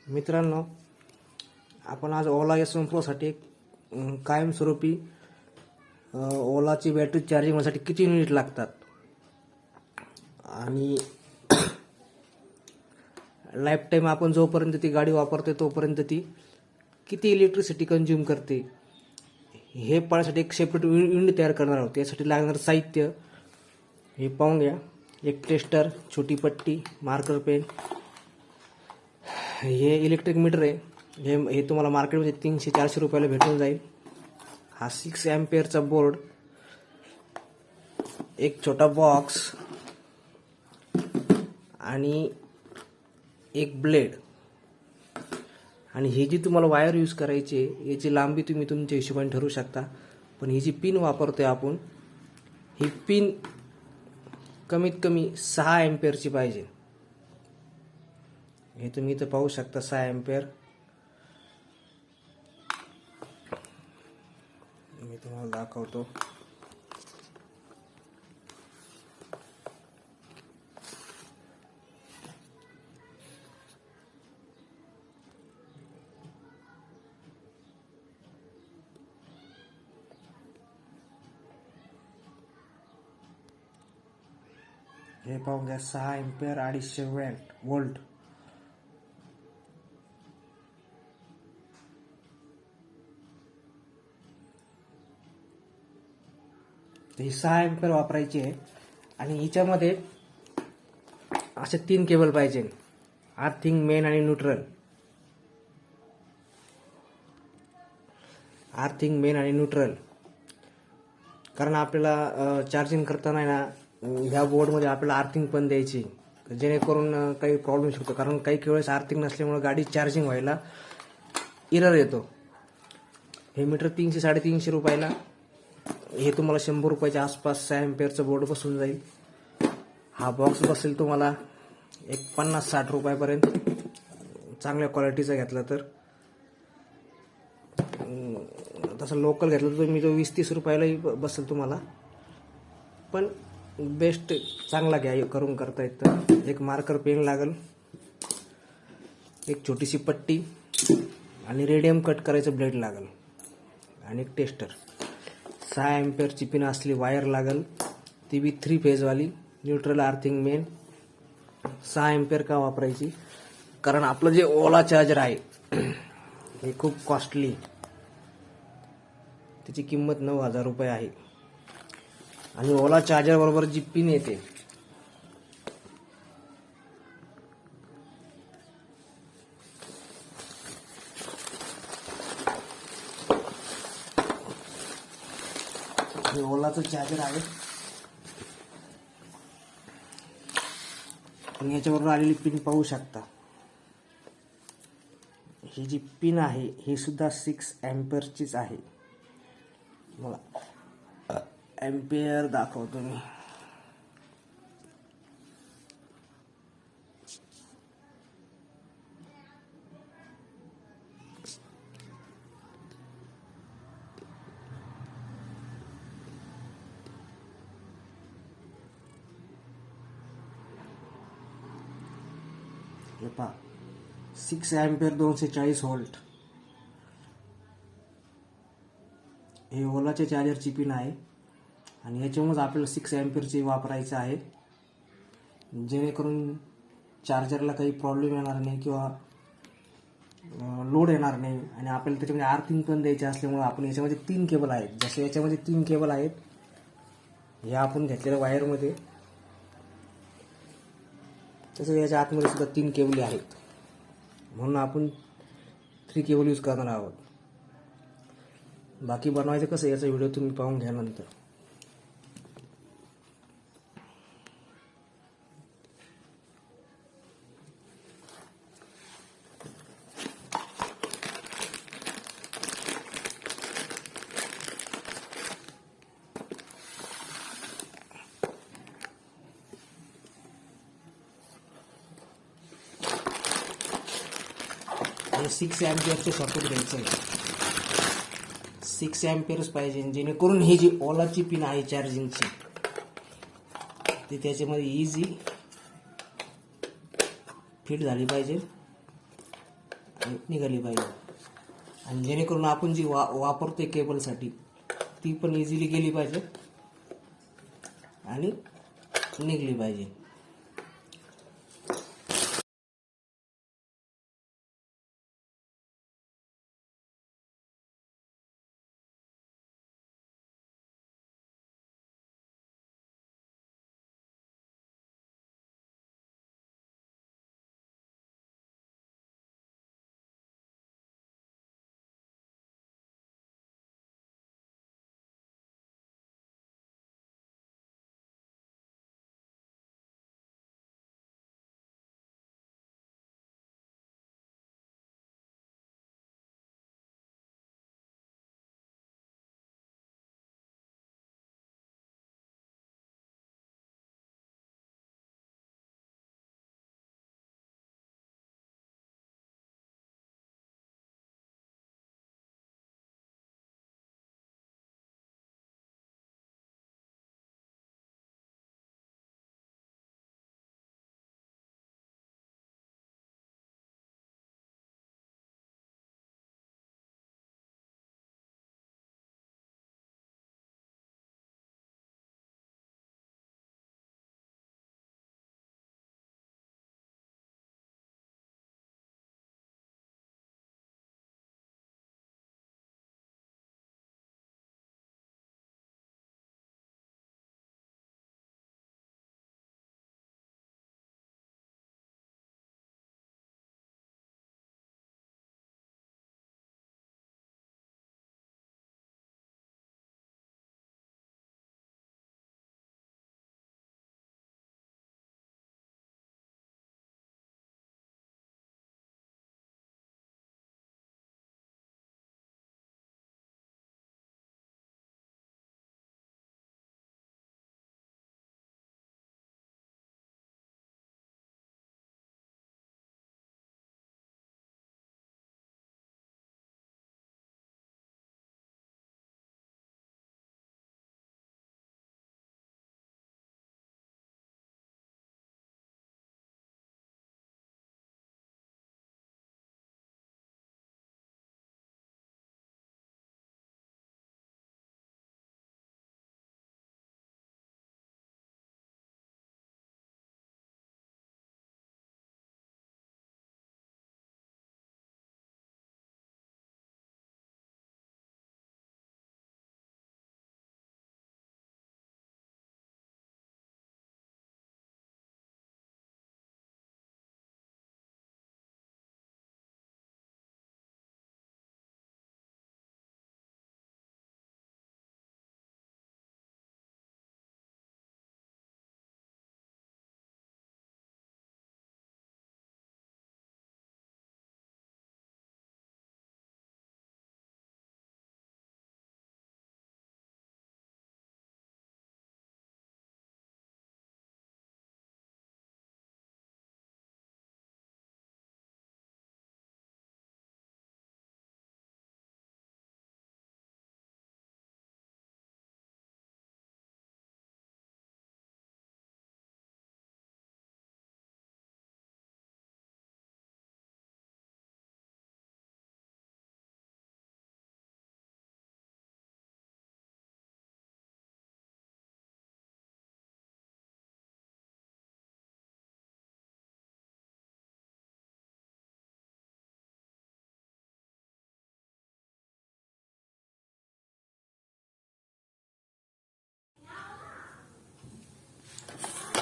मित्रांनो, आपण आज ओला S1 प्रोसाठी एक कायमस्वरूपी ओलाची बॅटरी चार्जिंग होण्यासाठी किती युनिट लागतात आणि लाईफ टाईम आपण जोपर्यंत ती गाडी वापरते तोपर्यंत ती किती इलेक्ट्रिसिटी कंझ्युम करते हे पाहण्यासाठी एक सेपरेट युनिट तयार करणार आहोत. यासाठी लागणारं साहित्य हे पाहून घ्या. एक टेस्टर, छोटी पट्टी, मार्कर पेन. हे इलेक्ट्रिक मीटर आहे. हे तुम्हाला मार्केटमध्ये 300-400 रुपयाला भेटून जाईल. हा 6 एम्पियरचा बोर्ड, एक छोटा बॉक्स आणि एक ब्लेड. आणि ही जी तुम्हाला वायर यूज करायची आहे याची लांबी तुम्ही तुमच्या हिशोबाने ठरवू शकता. पण ही जी पिन वापरतोय आपण, ही पिन कमीत कमी 6 एम्पियरची पाहिजे. हे तुम्ही इथं पाहू शकता 6 एम्पियर. मी तुम्हाला दाखवतो. हे पाहून घ्या, 6 एम्पियर 250 वोल्ट. ही 6 एम्पियर वापरायची आहे. आणि हिच्यामध्ये असे 3 केबल पाहिजे, अर्थिंग, मेन आणि न्यूट्रल. अर्थिंग, मेन आणि न्यूट्रल. कारण आपल्याला चार्जिंग करताना ना ह्या बोर्डमध्ये आपल्याला अर्थिंग पण द्यायची, जेणेकरून काही प्रॉब्लेम शकतो. कारण काही वेळेस अर्थिंग नसल्यामुळे गाडी चार्जिंग व्हायला एरर येतो. हे मीटर 300-350 रुपयाला. हे तुम्हाला 100 रुपयाच्या आसपास 6 एम्पियरचा बोर्ड बसून जाईल. हा बॉक्स बसेल तुम्हाला एक 50-60 रुपयापर्यंत, चांगल्या क्वालिटीचा घेतला तर. तसं लोकल घेतलं तर तुम्ही तो 20-30 रुपयालाही बसेल तुम्हाला. पण बेस्ट चांगला घ्या, करून करता येतं. एक मार्कर पेन लागल, एक छोटीशी पट्टी आणि रेडियम कट करायचं ब्लेड लागल आणि एक टेस्टर. 6 एम्पियरची पिन असली वायर लागल, ती बी 3 फेजवाली. Neutral, earthing, main. 6 एम्पियर का वापरायची? कारण आपलं जे ओला चार्जर आहे हे खूप कॉस्टली, त्याची किंमत 9,000 रुपये आहे. आणि ओला चार्जर बरोबर जी पिन येते हे ओलाचं चार्जर आहे. आणि याच्याबरोबर आलेली पिन पाहू शकता. ही जी पिन आहे ही सुद्धा 6 एम्पियरचीच आहे. मला एम्पियर दाखवतो मी. हे पहा, 6 एम्पियर 240 व्होल्ट. हे ओलाच्या चार्जरची पिन आहे आणि याच्यामुळेच आपल्याला 6 एम्पियरची वापरायचं आहे, जेणेकरून चार्जरला काही प्रॉब्लेम येणार नाही किंवा लोड येणार नाही. आणि आपल्याला त्याच्यामध्ये अर्थिंग पण द्यायचे असल्यामुळे आपण याच्यामध्ये 3 केबल आहेत. जसे याच्यामध्ये 3 केबल आहेत, हे आपण घेतलेल्या वायरमध्ये, तसं याच्या आतमध्ये सुद्धा 3 केबल आहेत. म्हणून आपण 3 केबल यूज करणार आहोत. बाकी बनवायचं कसं याचा व्हिडिओ तुम्ही पाहून घ्या नंतर. हे 6 एम्पियरचे सॉकेट घ्यायचं आहे. 6 एम्पियर्स पाहिजे, जेणेकरून ही जी ओलाची पिन आहे चार्जिंगची ती त्याच्यामध्ये इझी फिट झाली पाहिजे. निघाली पाहिजे. आणि जेणेकरून आपण जी वापरतोय केबलसाठी ती पण इझिली गेली पाहिजे आणि निघली पाहिजे.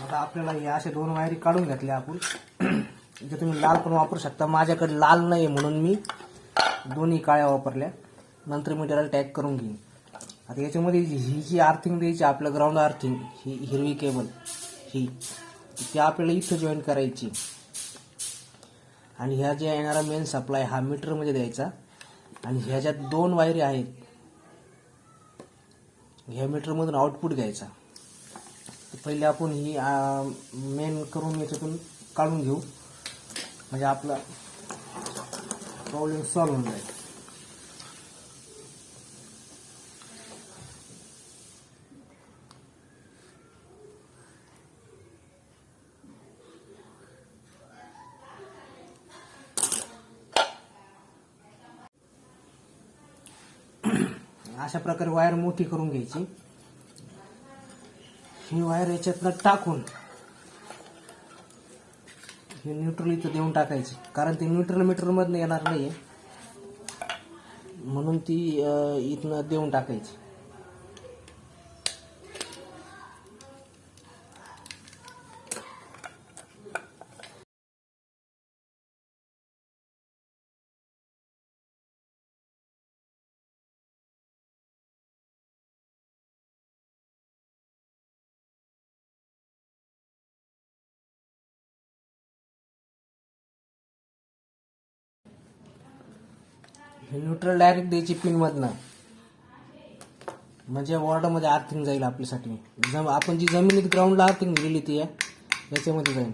आता आपल्याला हे असे 2 वायरी काढून घेतल्या आपण. इथे तुम्ही लाल पण वापरू शकता. माझ्याकडे लाल नाही म्हणून मी दोन्ही काळ्या वापरल्या. नंतर मी त्याला टॅग करून घेईन. आता याच्यामध्ये ही जी आर्थिंग द्यायची आपलं ग्राउंड आर्थिंग, ही हिरवी केबल ही ती आपल्याला इथं जॉईन करायची. आणि ह्या ज्या येणारा मेन सप्लाय हा मीटरमध्ये द्यायचा. आणि ह्याच्यात 2 वायरी आहेत, ह्या मीटरमधून आउटपुट घ्यायचा. पहिले आपण ही मेन करून याच्यातून काढून घेऊ, म्हणजे आपला प्रॉब्लेम सॉल्व्ह होऊन जाईल. अशा प्रकारे वायर मोठी करून घ्यायची. ही वायर याच्यातनं टाकून हे न्यूट्रल इथं देऊन टाकायची, कारण ती न्यूट्रल मीटरमधनं येणार नाही आहे, म्हणून ती इथनं देऊन टाकायची. हे न्यूट्रल डायरेक्ट द्यायची पिनमधनं, म्हणजे वॉर्डमध्ये आर्थिंग जाईल आपल्यासाठी. आपण जी जमिनीत ग्राउंडला आर्थिंग दिली ती याच्यामध्ये जाईल.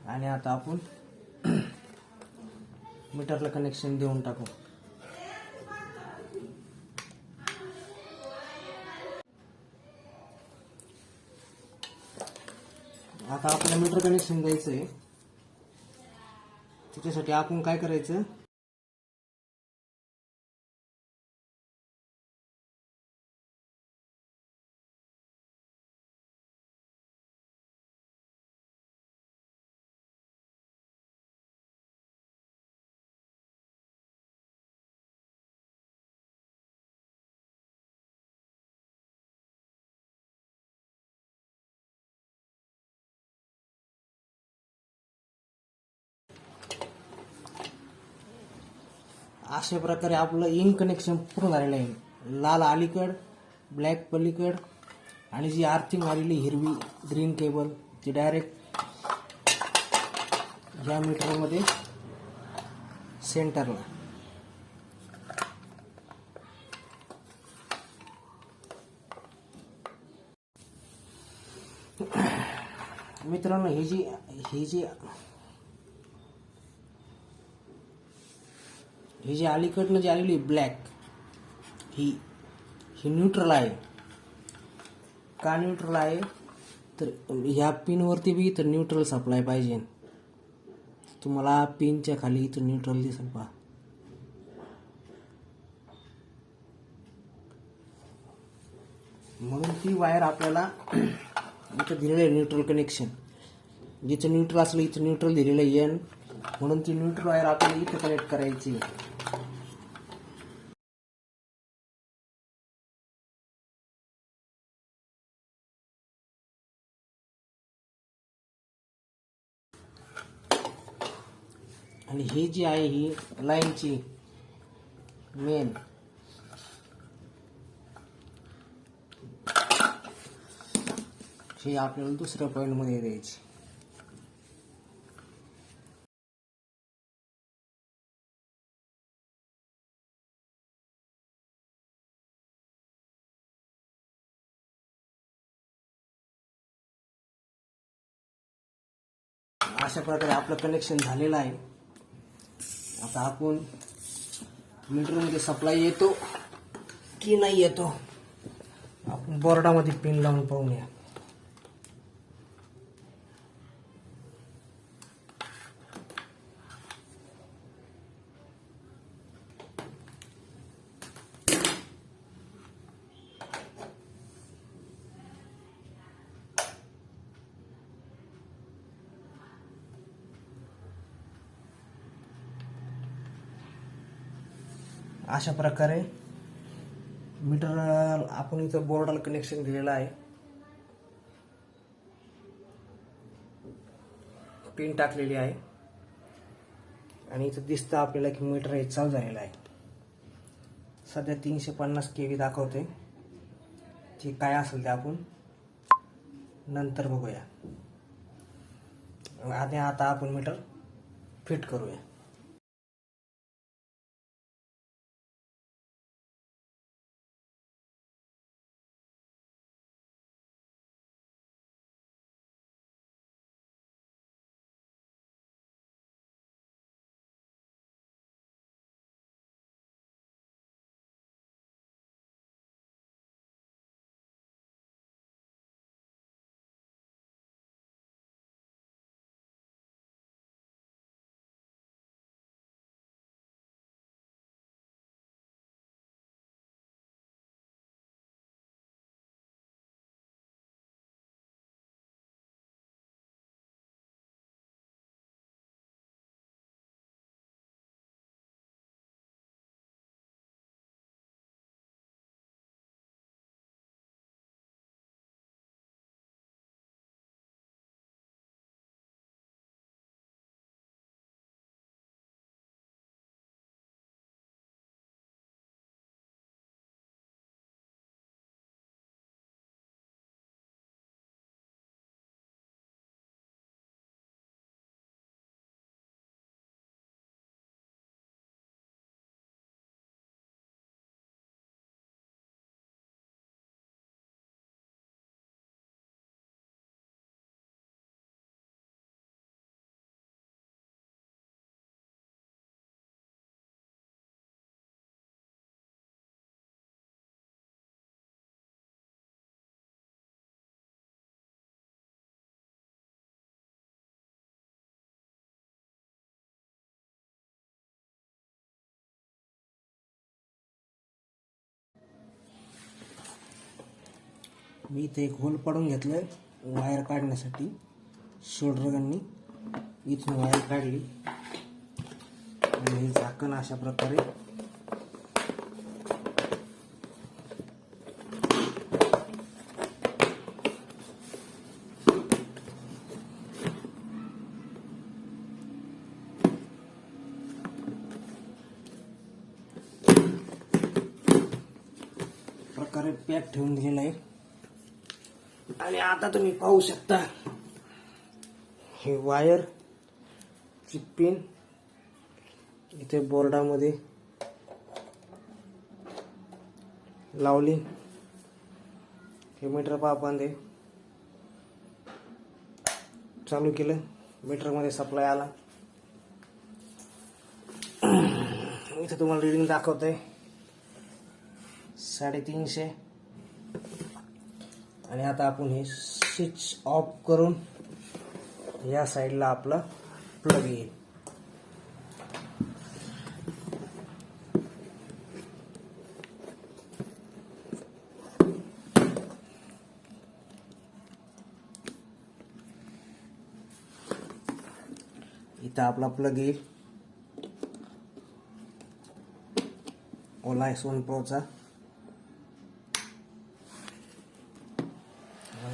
आणि आता आपण मीटरला कनेक्शन देऊन टाकू. आता आपल्याला मीटर कनेक्शन द्यायचं आहे. त्याच्यासाठी आपण काय करायचं, अशा प्रकारे आपलं इन कनेक्शन पूर्ण झालेलं आहे. लाल अलीकड, ब्लॅक पलीकड, आणि जी आर्थिंग आलेली हिरवी ग्रीन केबल ती डायरेक्ट या मीटरमध्ये सेंटरला. मित्रांनो, ही जी अलीकडनं जी आलेली ब्लॅक ही न्यूट्रल आहे. का न्यूट्रल आहे तर ह्या पिनवरती बी इथं न्यूट्रल सप्लाय पाहिजे. तुम्हाला पिनच्या खाली इथं न्यूट्रल दिसेल पहा. म्हणून ती वायर आपल्याला इथं दिलेलं आहे न्यूट्रल कनेक्शन. जिथं न्यूट्रल असलं इथं न्यूट्रल दिलेलं आहे एन, म्हणून ती न्यूट्रल वायर आपल्याला इथं कनेक्ट करायची. आणि ही जी आहे ही लाईनची मेन, ही आपल्याला दुसऱ्या पॉईंटमध्ये द्यायची. अशा प्रकारे आपलं कनेक्शन झालेलं आहे. आता आपण मीटरमध्ये सप्लाय येतो की नाही येतो आपण बोर्डामध्ये पिन लावून पाहूया. अशा प्रकारे मीटर आपण इथं बोर्डाला कनेक्शन दिलेलं आहे. पिन टाकलेली आहे आणि इथं दिसतं आपल्याला की मीटर हे चालू झालेलं आहे. सध्या 350 kV दाखवते. ती काय असेल ते आपण नंतर बघूया. आणि आता आपण मीटर फिट करूया. मी इथे एक होल पाडून घेतलंय वायर काढण्यासाठी. शोल्डर गननी इथून वायर काढली आणि हे झाकण अशा प्रकारे पॅक ठेवून दिलेला आहे. आणि आता तुम्ही पाहू शकता हे वायर ची पिन इथे बोर्डामध्ये लावली. हे मीटर पहा बंद चालू केलं, मीटर मध्ये सप्लाय आला. इथे तुम्हाला रीडिंग दाखवतंय 350. आणि आता आपण हे स्विच ऑफ करून या साईडला आपला प्लग येईल. इथं आपला प्लग येईल ओला S1 प्रोचा.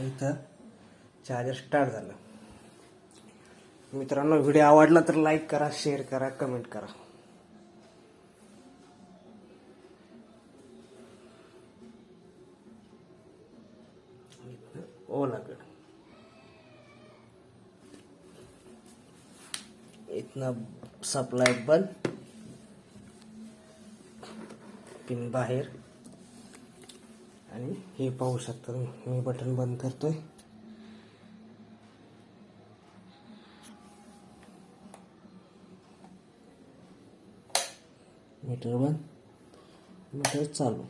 इथं चार्जर स्टार्ट झालं. मित्रांनो, व्हिडिओ आवडला तर लाईक करा, शेअर करा, कमेंट करा. ओलाकडे इथनं सप्लाय बंद, पिन बाहेर. आणि हे पाहू शकता मी बटन बंद करतोय. मीटर बंद, मीटर चालू.